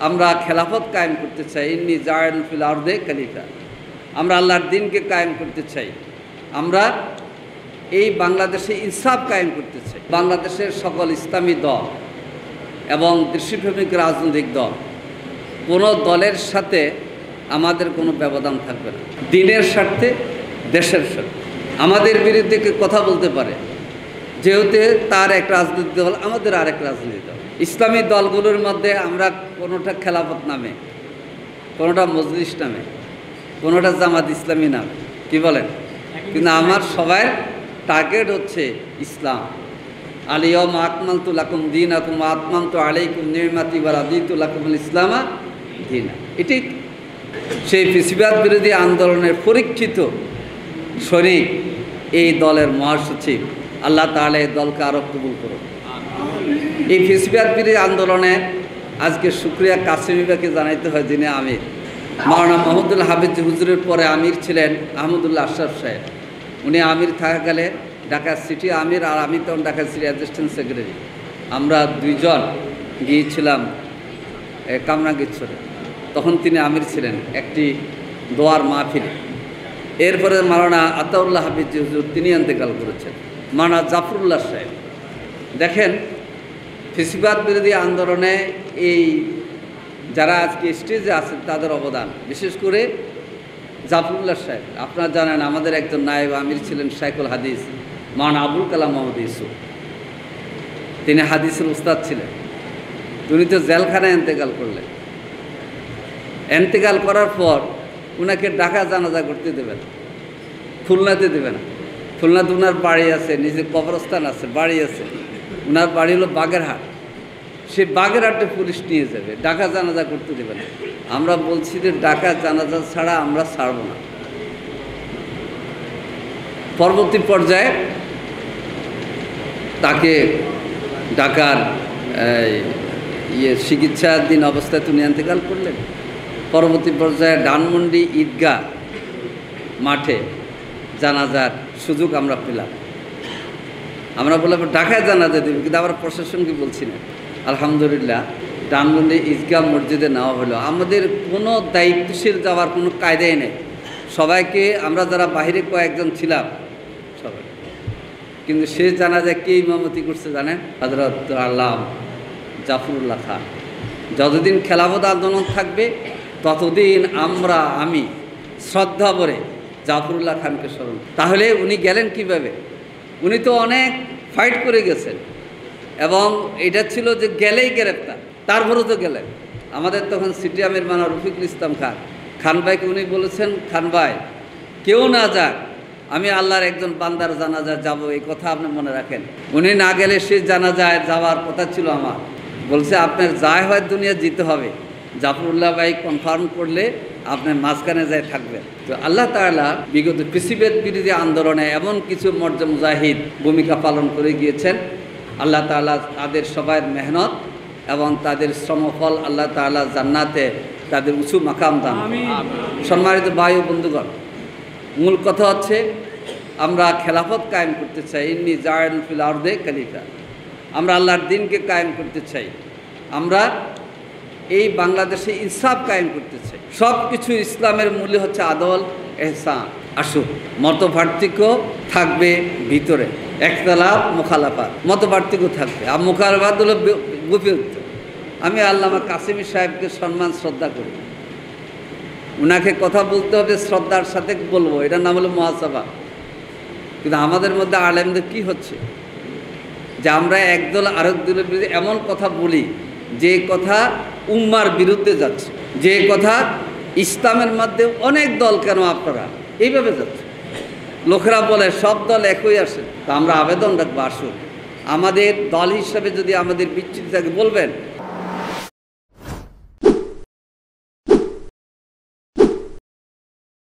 আমরা খেলাফত কায়েম করতে চাই, ইন্নী জাইলুন ফিল আরদে খলিফা। আমরা আল্লাহর দ্বীনকে কায়েম করতে চাই। আমরা এই বাংলাদেশে ইনসাফ কায়েম করতে চাই। বাংলাদেশের সকল ইসলামী দল এবং দৃষ্টিপ্রেমিক রাজনৈতিক দল, কোনো দলের সাথে আমাদের কোনো ব্যবধান থাকবে না। দ্বীনের স্বার্থে, দেশের স্বার্থে। আমাদের বিরুদ্ধে কথা বলতে পারে, যেহেতু তার এক রাজনৈতিক দল, আমাদের আরেক রাজনৈতিক দল। ইসলামী দলগুলোর মধ্যে আমরা কোনোটা খেলাফত নামে, কোনোটা মজলিস নামে, কোনোটা জামাত ইসলামী নামে, কি বলেন? কিন্তু আমার সবার টার্গেট হচ্ছে ইসলাম। আলিয়ম আকমালতু লাকুম দীনাকুম ওয়া আতমামতু আলাইকুম নি'মাতি ওয়া রাদিতু লাকুমুল ইসলামা দীনা। এটি সেই ফ্যাসিবাদ বিরোধী আন্দোলনের পরীক্ষিত শরীক এই দলের মহাসচিব। আল্লাহ তাআলা এই দলকে আরও কবুল করুন। এই ফ্যাসিবাদ বিরোধী আন্দোলনে আজকে শুকরিয়া কাসেমিবাকে জানাইতে হয়, যিনি আমির। মাওলানা মাহমুদুল হাফিজ হুজুরের পরে আমির ছিলেন আহমদুল্লাহ আশরাফ সাহেব। উনি আমির থাকাকালে ঢাকা সিটি আমির, আর আমি তখন ঢাকা সিটি অ্যাসিস্ট্যান্ট সেক্রেটারি। আমরা দুইজন গিয়েছিলাম কামরাঙ্গীরচরে, তখন তিনি আমির ছিলেন একটি দোয়ার মাহফিলে। এরপরে মাওলানা আতাউল্লাহ হাফিজ হুজুর তিনি ইন্তেকাল করেছেন। মাওলানা জাফরুল্লাহ সাহেব, দেখেন ফ্যাসিবাদ বিরোধী আন্দোলনে এই যারা আজকে স্টেজে আছেন তাদের অবদান, বিশেষ করে জাফরুল্লাহ সাহেব। আপনারা জানেন আমাদের একজন নায়েব আমির ছিলেন শাইখুল হাদিস মাওলানা আবুল কালাম মোহাম্মদ ইউসুফ। তিনি হাদিসের উস্তাদ ছিলেন। উনি তো জেলখানায় ইন্তেকাল করলেন। ইন্তেকাল করার পর ওনাকে ঢাকা জানাজা করতে দেবেন, খুলনাতে দেবে না। খুলনাতে ওনার বাড়ি আছে, নিজের কবরস্থান আছে, বাড়ি আছে। ওনার বাড়ি হলো বাগেরহাট। সেই বাগেরহাটে পুলিশ নিয়ে যাবে, ঢাকা জানাজা করতে দেবে না। আমরা বলছি যে ঢাকা জানাজা ছাড়া আমরা ছাড়ব না। পরবর্তী পর্যায়ে তাকে ঢাকার চিকিৎসাধীন অবস্থায় তিনি ইন্তেকাল করলেন। পরবর্তী পর্যায়ে ধানমন্ডি ঈদগাহ মাঠে জানাজার সুযোগ আমরা পেলাম। আমরা বললাম ঢাকায় জানাজা দেবে, কিন্তু আবার প্রশাসনকে বলছি না। আলহামদুলিল্লাহ ধানমন্ডি ঈদগাহ মসজিদে নেওয়া হলো। আমাদের কোনো দায়িত্বশীল যাওয়ার কোনো কায়দাই নেই। সবাইকে আমরা যারা বাহিরে কয়েকজন ছিলাম সবাই, কিন্তু সে জানাজায় কে ইমামতি করছে জানেন? হযরত আল্লাম জাফরুল্লাহ খান। যতদিন খেলাফত আন্দোলন থাকবে ততদিন আমি শ্রদ্ধা ভরে জাফরুল্লাহ খানকে স্মরণ। তাহলে উনি গেলেন কিভাবে? উনি তো অনেক ফাইট করে গেছেন, এবং এটা ছিল যে গেলেই গ্রেপ্তার, তারপরেও তো গেলেন। আমাদের তখন সিটি আমির মাওলানা রফিকুল ইসলাম খান ভাইকে উনি বলেছেন, খান ভাই কেউ না যাক, আমি আল্লাহর একজন বান্দার জানাজা যাব, এই কথা আপনি মনে রাখেন। উনি না গেলে সে জানাজায় যাওয়ার কথা ছিল আমার। বলছে আপনার যায় হয় দুনিয়া জিতে হবে, জাফরুল্লাহ ভাই কনফার্ম করলে আপনার মাঝখানে যায় থাকবেন। তো আল্লাহ তাআলা বিগত ফ্যাসিবাদ বিরোধী আন্দোলনে এমন কিছু মর্যাদা মুজাহিদ ভূমিকা পালন করে গিয়েছেন। আল্লাহ তাআলা তাদের সবাই মেহনত এবং তাদের শ্রমফল আল্লাহ তাআলা জান্নাতে তাদের উঁচু মাকাম দান। সম্মানিত ভাই ও বন্ধুগণ, মূল কথা হচ্ছে আমরা খেলাফত কায়েম করতে চাই, ইন্নী জাইলুন ফিল আরদে খলিফা। আমরা আল্লাহর দ্বীনকে কায়েম করতে চাই। আমরা এই বাংলাদেশে ইনসাফ কায়েম করতে চাই। সব কিছু ইসলামের মূল্য হচ্ছে আদল এহসান। আসুন, মতপার্থক্য থাকবে ভিতরে, ইখতিলাফ মুখালাফাত, মতপার্থক্য থাকবে, আর মুখালাফাত হলো গোপনীয়তা। আমি আল্লামা কাসেমি সাহেবকে সম্মান শ্রদ্ধা করি। ওনাকে কথা বলতে হবে শ্রদ্ধার সাথে বলবো, এটার নাম হলো মুহাসাবা। কিন্তু আমাদের মধ্যে আলেমদের কি হচ্ছে যে আমরা একদল আরেক দলের বিরুদ্ধে এমন কথা বলি যে কথা উম্মার বিরুদ্ধে যাচ্ছে, যে কথা ইসলামের মধ্যে অনেক দল কেন আপনারা এইভাবে যাচ্ছে। লোকেরা বলে সব দল একই আসে। তা আমরা আবেদন রাখবো, আসুন আমাদের দল হিসাবে যদি আমাদের বিচ্ছিন্ন থাকে বলবেন,